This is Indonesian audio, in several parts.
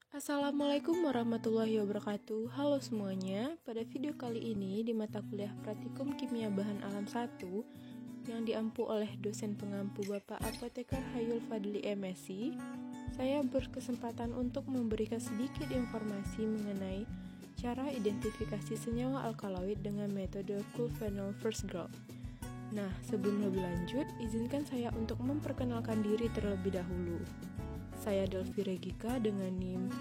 Assalamualaikum warahmatullahi wabarakatuh. Halo semuanya. Pada video kali ini di mata kuliah Praktikum Kimia Bahan Alam 1 yang diampu oleh dosen pengampu Bapak Apoteker Hayul Fadli MSc, saya berkesempatan untuk memberikan sedikit informasi mengenai cara identifikasi senyawa alkaloid dengan metode Cool-Phenol First Group. Nah, sebelum lebih lanjut, izinkan saya untuk memperkenalkan diri terlebih dahulu. Saya Delvi Regika dengan NIM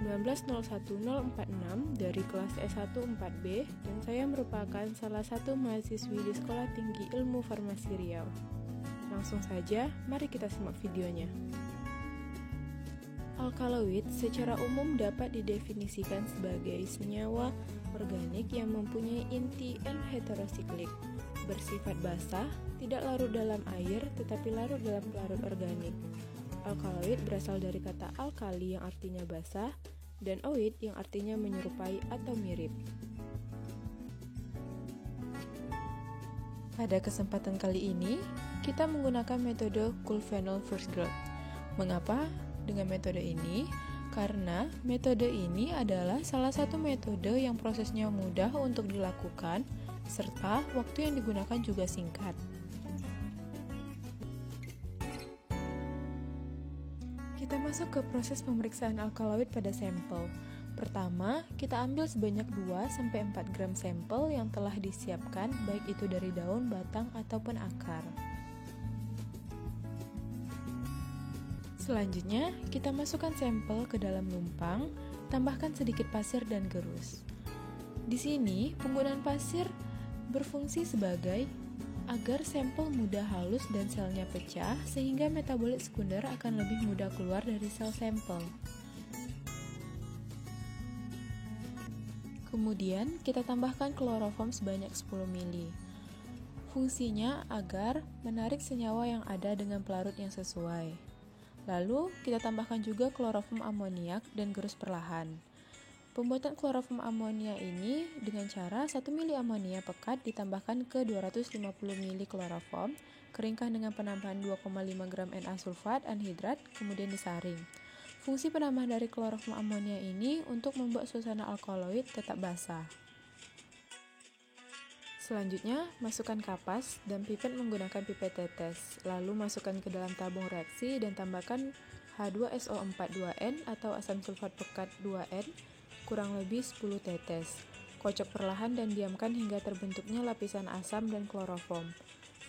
1901046 dari kelas S1 4B dan saya merupakan salah satu mahasiswi di Sekolah Tinggi Ilmu Farmasi Riau. Langsung saja, mari kita simak videonya. Alkaloid secara umum dapat didefinisikan sebagai senyawa organik yang mempunyai inti N-heterosiklik, bersifat basah, tidak larut dalam air tetapi larut dalam pelarut organik. Alkaloid berasal dari kata alkali yang artinya basah dan oid yang artinya menyerupai atau mirip. Pada kesempatan kali ini, kita menggunakan metode Cool-Phenol First Group. Mengapa dengan metode ini? Karena metode ini adalah salah satu metode yang prosesnya mudah untuk dilakukan serta waktu yang digunakan juga singkat. Kita masuk ke proses pemeriksaan alkaloid pada sampel. Pertama, kita ambil sebanyak 2-4 gram sampel yang telah disiapkan, baik itu dari daun, batang, ataupun akar. Selanjutnya, kita masukkan sampel ke dalam lumpang, tambahkan sedikit pasir dan gerus. Di sini, penggunaan pasir berfungsi sebagai agar sampel mudah halus dan selnya pecah sehingga metabolit sekunder akan lebih mudah keluar dari sel sampel. Kemudian kita tambahkan kloroform sebanyak 10 ml. Fungsinya agar menarik senyawa yang ada dengan pelarut yang sesuai. Lalu kita tambahkan juga kloroform amoniak dan gerus perlahan. Pembuatan kloroform amonia ini dengan cara 1 ml amonia pekat ditambahkan ke 250 ml kloroform, keringkan dengan penambahan 2,5 gram Na sulfat anhidrat, kemudian disaring. Fungsi penambahan dari kloroform amonia ini untuk membuat suasana alkaloid tetap basah. Selanjutnya, masukkan kapas dan pipet menggunakan pipet tetes, lalu masukkan ke dalam tabung reaksi dan tambahkan H2SO4 2N atau asam sulfat pekat 2N kurang lebih 10 tetes. Kocok perlahan dan diamkan hingga terbentuknya lapisan asam dan kloroform.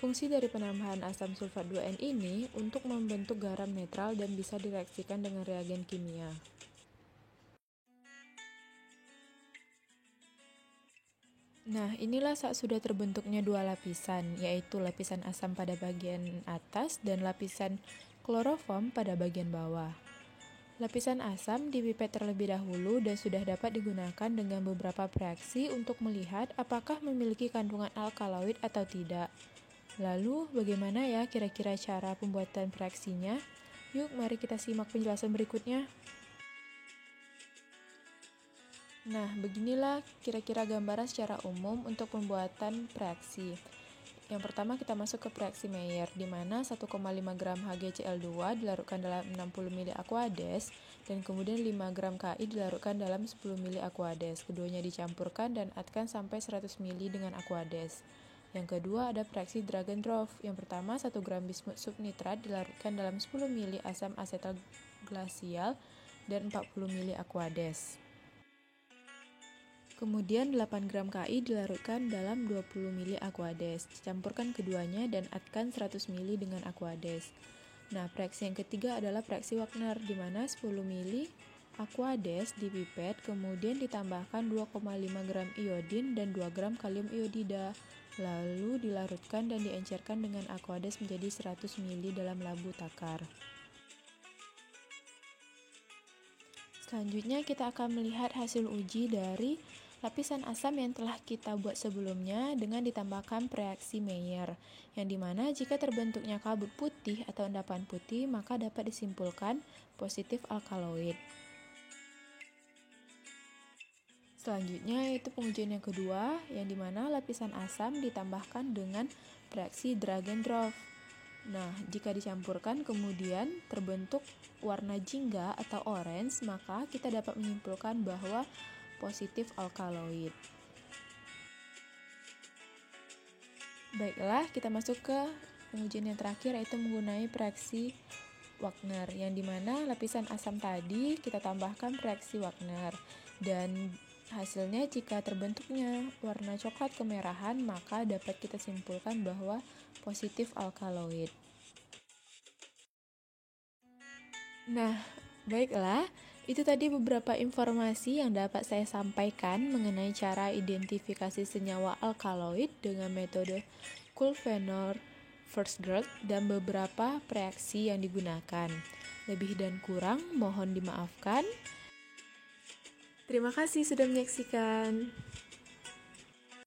Fungsi dari penambahan asam sulfat 2N ini untuk membentuk garam netral dan bisa direaksikan dengan reagen kimia. Nah, inilah saat sudah terbentuknya dua lapisan, yaitu lapisan asam pada bagian atas dan lapisan kloroform pada bagian bawah. Lapisan asam dipipet terlebih dahulu dan sudah dapat digunakan dengan beberapa reaksi untuk melihat apakah memiliki kandungan alkaloid atau tidak. Lalu, bagaimana ya kira-kira cara pembuatan reaksinya? Yuk, mari kita simak penjelasan berikutnya. Nah, beginilah kira-kira gambaran secara umum untuk pembuatan reaksi. Yang pertama kita masuk ke reaksi Mayer, di mana 1,5 gram HgCl2 dilarutkan dalam 60 ml Aquades dan kemudian 5 gram Ki dilarutkan dalam 10 ml Aquades. Keduanya dicampurkan dan adkan sampai 100 ml dengan Aquades. Yang kedua ada reaksi drag and drop. Yang pertama 1 gram bismut subnitrat dilarutkan dalam 10 ml asam asetal glasial dan 40 ml Aquades. Kemudian 8 gram Ki dilarutkan dalam 20 ml Aquades. Campurkan keduanya dan adkan 100 ml dengan Aquades. Nah, reaksi yang ketiga adalah reaksi Wagner, di mana 10 ml Aquades dipipet, kemudian ditambahkan 2,5 gram iodin dan 2 gram kalium iodida. Lalu dilarutkan dan diencerkan dengan Aquades menjadi 100 ml dalam labu takar. Selanjutnya kita akan melihat hasil uji dari lapisan asam yang telah kita buat sebelumnya dengan ditambahkan reaksi Mayer, yang dimana jika terbentuknya kabut putih atau endapan putih maka dapat disimpulkan positif alkaloid. Selanjutnya yaitu pengujian yang kedua, yang dimana lapisan asam ditambahkan dengan reaksi drag and drop. Nah, jika dicampurkan kemudian terbentuk warna jingga atau orange, maka kita dapat menyimpulkan bahwa positif alkaloid. Baiklah, kita masuk ke pengujian yang terakhir, yaitu menggunakan reaksi Wagner, yang dimana lapisan asam tadi kita tambahkan reaksi Wagner, dan hasilnya jika terbentuknya warna coklat kemerahan, maka dapat kita simpulkan bahwa positif alkaloid. Nah, baiklah, itu tadi beberapa informasi yang dapat saya sampaikan mengenai cara identifikasi senyawa alkaloid dengan metode Coulve-North-Versgrove dan beberapa reaksi yang digunakan. Lebih dan kurang mohon dimaafkan. Terima kasih sudah menyaksikan.